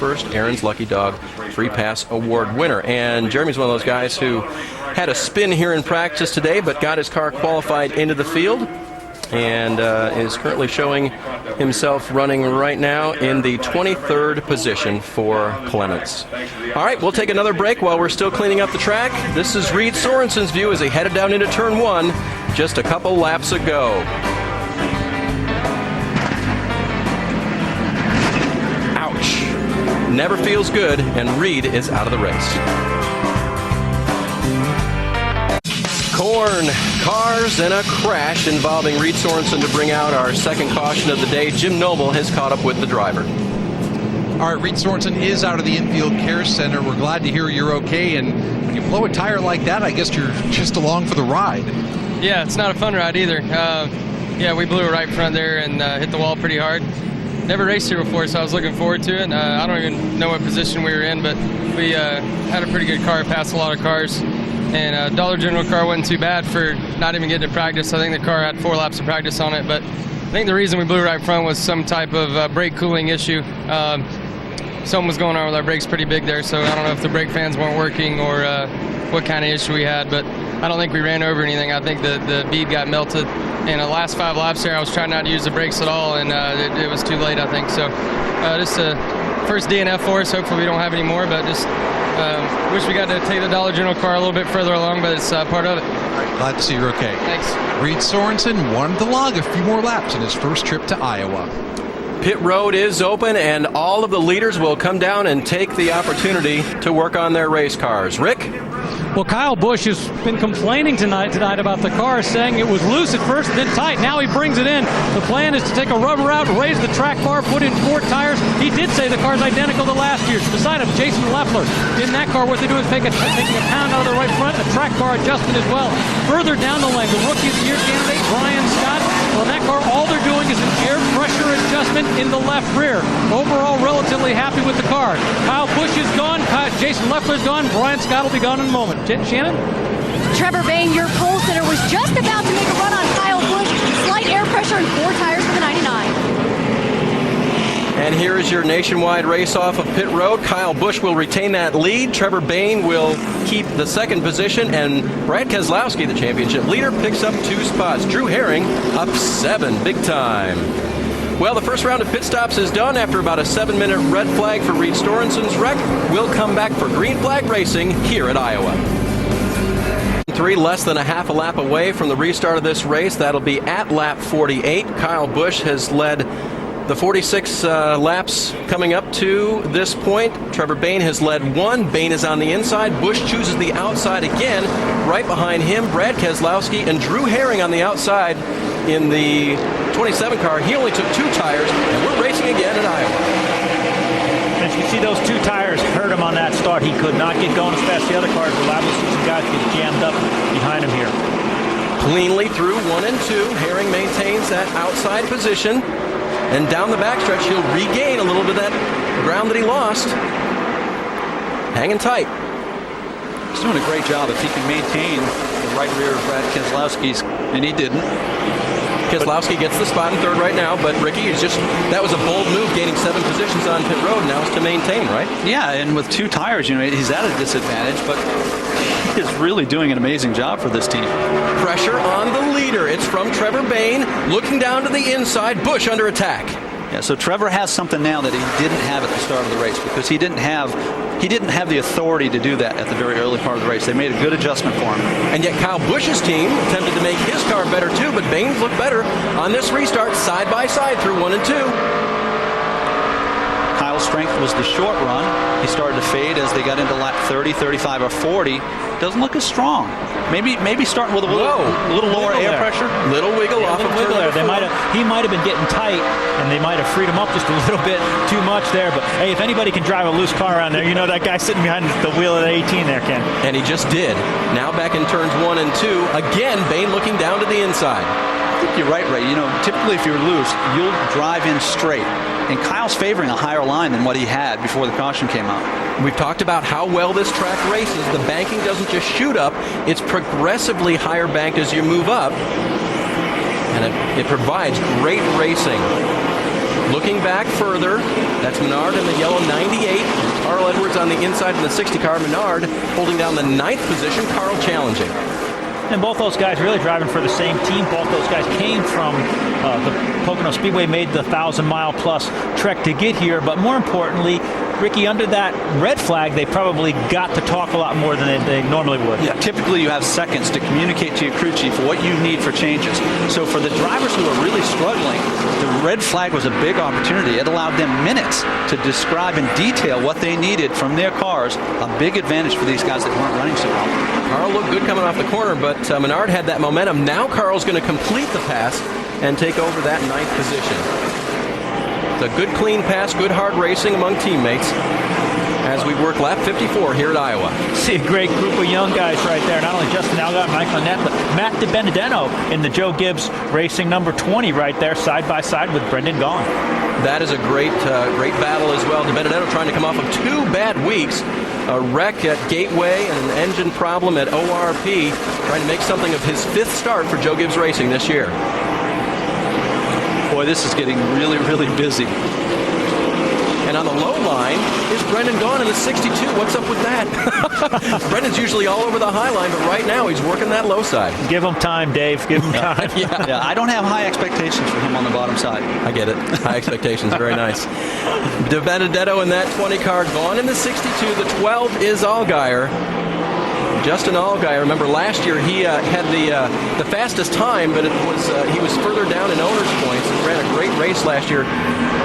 first Aaron's Lucky Dog Free Pass Award winner. And Jeremy's one of those guys who had a spin here in practice today, but got his car qualified into the field, and is currently showing himself running right now in the 23rd position for Clements. All right, we'll take another break while we're still cleaning up the track. This is Reed Sorensen's view as he headed down into turn 1 just a couple laps ago. Ouch. Never feels good, and Reed is out of the race. Corn, cars, and a crash involving Reed Sorensen to bring out our second caution of the day. Jim Noble has caught up with the driver. All right, Reed Sorensen is out of the infield care center. We're glad to hear you're okay. And when you blow a tire like that, I guess you're just along for the ride. Yeah, it's not a fun ride either. Yeah, we blew it right in front there and hit the wall pretty hard. Never raced here before, so I was looking forward to it. I don't even know what position we were in, but we had a pretty good car, passed a lot of cars. And Dollar General car wasn't too bad for not even getting to practice. I think the car had 4 laps of practice on it, but I think the reason we blew right in front was some type of brake cooling issue. Something was going on with our brakes pretty big there, so I don't know if the brake fans weren't working or what kind of issue we had, but I don't think we ran over anything. I think the bead got melted. In the last 5 laps there, I was trying not to use the brakes at all, and it was too late, I think. So just a first DNF for us. Hopefully we don't have any more, but just wish we got to take the Dollar General car a little bit further along, but it's part of it. Glad to see you're okay. Thanks. Reed Sorensen wanted to log a few more laps in his first trip to Iowa. Pit road is open, and all of the leaders will come down and take the opportunity to work on their race cars. Rick? Well, Kyle Busch has been complaining tonight about the car, saying it was loose at first and then tight. Now he brings it in. The plan is to take a rubber out, raise the track bar, put in 4 tires. He did say the car's identical to last year's. Beside him, Jason Leffler. In that car, what they do is taking a pound out of the right front, a track bar adjustment as well. Further down the lane, the Rookie of the Year candidate, Brian Scott. Well, in that car, all they're doing is an air pressure adjustment in the left rear. Overall, relatively happy with the car. Kyle Busch is gone. Jason Leffler's gone. Brian Scott will be gone in a moment. Shannon? Trevor Bain, your pole sitter, was just about to make a run on Kyle Busch. Slight air pressure and 4 tires for the 99. And here is your nationwide race off of pit road. Kyle Busch will retain that lead. Trevor Bain will keep the second position. And Brad Keselowski, the championship leader, picks up 2 spots. Drew Herring up 7, big time. Well, the first round of pit stops is done after about a 7-minute red flag for Reed Sorensen's wreck. We'll come back for green flag racing here at Iowa. 3, less than a half a lap away from the restart of this race. That'll be at lap 48. Kyle Busch has led the 46 laps coming up to this point. Trevor Bain has led 1. Bain is on the inside. Busch chooses the outside again. Right behind him, Brad Keselowski and Drew Herring on the outside in the 27 car. He only took 2 tires, and we're racing again in Iowa. As you can see, those 2 tires hurt him on that start. He could not get going as fast as the other cars. We're liable to see some guys get jammed up behind him here. Cleanly through 1 and 2. Herring maintains that outside position. And down the backstretch, he'll regain a little bit of that ground that he lost. Hanging tight. He's doing a great job if he can maintain the right rear of Brad Keselowski's, and he didn't. Keselowski gets the spot in 3rd right now, but Ricky is that was a bold move, gaining 7 positions on pit road. Now it's to maintain, right? Yeah, and with 2 tires, he's at a disadvantage, but he is really doing an amazing job for this team. Pressure on the leader. It's from Trevor Bain, looking down to the inside. Busch under attack. Yeah, so Trevor has something now that he didn't have at the start of the race, because he didn't have the authority to do that at the very early part of the race. They made a good adjustment for him. And yet Kyle Busch's team attempted to make his car better too, but Bain's looked better on this restart side by side through 1 and 2. Kyle's strength was the short run. He started to fade as they got into lap 30, 35, or 40. Doesn't look as strong. Maybe starting with a little lower air pressure. Little wiggle off of wiggle there. He might have been getting tight, and they might have freed him up just a little bit too much there. But hey, if anybody can drive a loose car around there, that guy sitting behind the wheel of the 18 there, Ken. And he just did. Now back in turns 1 and 2. Again, Bain looking down to the inside. I think you're right, Ray. Typically if you're loose, you'll drive in straight. And Kyle's favoring a higher line than what he had before the caution came out. We've talked about how well this track races. The banking doesn't just shoot up. It's progressively higher banked as you move up. And it provides great racing. Looking back further, that's Menard in the yellow 98. the inside in the 60 car. Menard holding down the 9th position. Carl challenging. And both those guys really driving for the same team. Both those guys came from the Pocono Speedway, made the 1,000-mile-plus trek to get here. But more importantly, Ricky, under that red flag, they probably got to talk a lot more than they normally would. Yeah, typically you have seconds to communicate to your crew chief what you need for changes. So for the drivers who are really struggling, the red flag was a big opportunity. It allowed them minutes to describe in detail what they needed from their cars. A big advantage for these guys that weren't running so well. Carl looked good coming off the corner, but Menard had that momentum. Now Carl's going to complete the pass and take over that 9th position. It's a good, clean pass, good, hard racing among teammates as we work lap 54 here at Iowa. See a great group of young guys right there. Not only Justin Algott, Mike Lynette, but Matt DiBenedetto in the Joe Gibbs Racing number 20 right there, side by side with Brendan Gaughan. That is a great battle as well. DiBenedetto trying to come off of 2 bad weeks. A wreck at Gateway and an engine problem at ORP, trying to make something of his 5th start for Joe Gibbs Racing this year. Boy, this is getting really, really busy. And on the low line is Brendan Gaughan in the 62. What's up with that? Brendan's usually all over the high line, but right now he's working that low side. Give him time, Dave. Give him time. Yeah, I don't have high expectations for him on the bottom side. I get it. High expectations. Very nice. DiBenedetto in that 20 car. Gaughan in the 62. The 12 is Allgaier. Justin Allgaier, remember last year he had the fastest time, but he was further down in owner's points and ran a great race last year.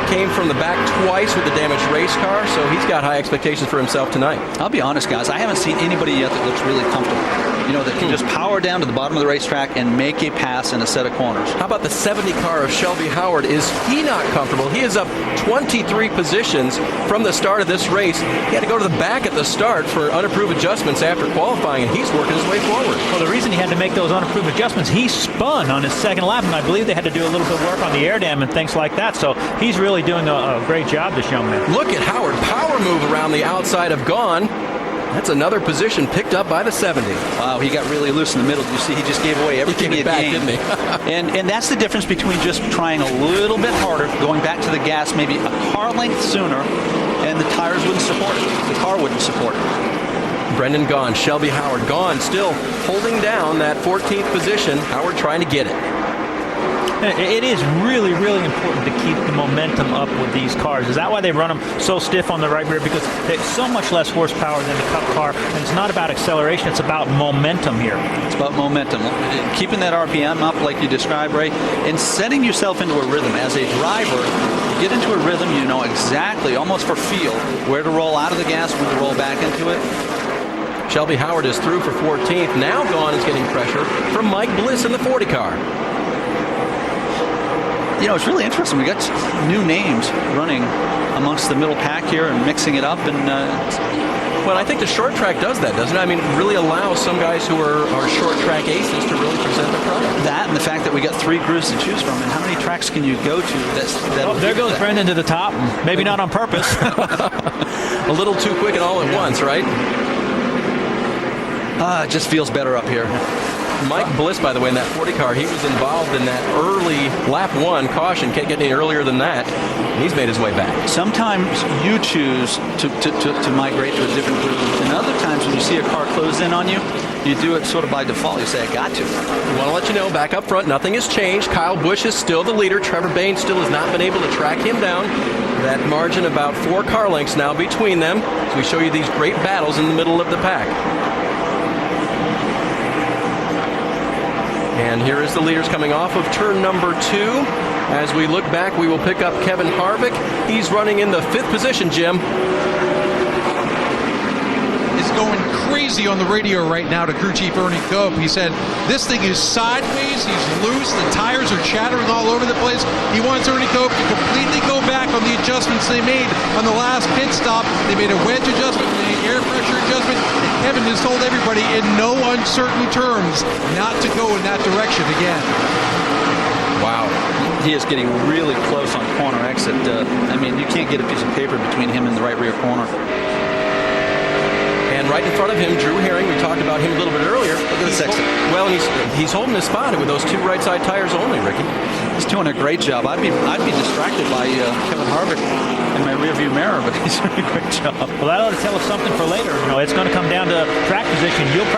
Came from the back twice with the damaged race car, so he's got high expectations for himself tonight. I'll be honest, guys, I haven't seen anybody yet that looks really comfortable. You know, that can just power down to the bottom of the racetrack and make a pass in a set of corners. How about the 70 car of Shelby Howard? Is he not comfortable? He is up 23 positions from the start of this race. He had to go to the back at the start for unapproved adjustments after qualifying, and he's working his way forward. Well, the reason he had to make those unapproved adjustments, he spun on his second lap, and I believe they had to do a little bit of work on the air dam and things like that. So he's really doing a great job, this young man. Look at Howard. Power move around the outside of Gaughan. That's another position picked up by the 70. Wow, he got really loose in the middle. You see, he just gave away everything he had back, gained. didn't he? and that's the difference between just trying a little bit harder, going back to the gas maybe a car length sooner, and the tires wouldn't support it. The car wouldn't support it. Brendan Gaughan, Shelby Howard. Gaughan still holding down that 14th position. Howard trying to get it. It is really, really important to keep the momentum up with these cars. Is that why they run them so stiff on the right rear? Because it's so much less horsepower than the Cup car, and it's not about acceleration, it's about momentum here. It's about momentum. Keeping that RPM up like you described, Ray, and setting yourself into a rhythm. As a driver, you get into a rhythm, you know exactly, almost for feel, where to roll out of the gas, when to roll back into it. Shelby Howard is through for 14th. Now Gaughan is getting pressure from Mike Bliss in the 40 car. You know, it's really interesting. We got new names running amongst the middle pack here and mixing it up. And well, I think the short track does that, doesn't it? I mean, it really allows some guys who are short track aces to really present their product. That and the fact that we got 3 crews to choose from. And how many tracks can you go to? There goes Brendan to the top. Maybe not on purpose. A little too quick and all at once, right? It just feels better up here. Mike Bliss, by the way, in that 40 car, he was involved in that early lap 1 caution. Can't get any earlier than that. He's made his way back. Sometimes you choose to migrate to a different group. And other times when you see a car close in on you, you do it sort of by default. You say, I got to. We want to let you know, back up front, nothing has changed. Kyle Busch is still the leader. Trevor Bayne still has not been able to track him down. That margin about 4 car lengths now between them. So we show you these great battles in the middle of the pack. And here is the leaders coming off of turn number 2. As we look back, we will pick up Kevin Harvick. He's running in the 5th position, Jim. Is going crazy on the radio right now to crew chief Ernie Cope. He said, this thing is sideways, he's loose, the tires are chattering all over the place. He wants Ernie Cope to completely go back on the adjustments they made on the last pit stop. They made a wedge adjustment, an air pressure adjustment, and Kevin has told everybody in no uncertain terms not to go in that direction again. Wow. He is getting really close on corner exit. I mean, you can't get a piece of paper between him and the right rear corner. And right in front of him, Drew Herring. We talked about him a little bit earlier. Look at this exit. Well, he's holding his spot with those 2 right side tires only, Ricky. He's doing a great job. I'd be distracted by Kevin Harvick in my rearview mirror, but he's doing a great job. Well, that ought to tell us something for later. It's going to come down to track position. You'll probably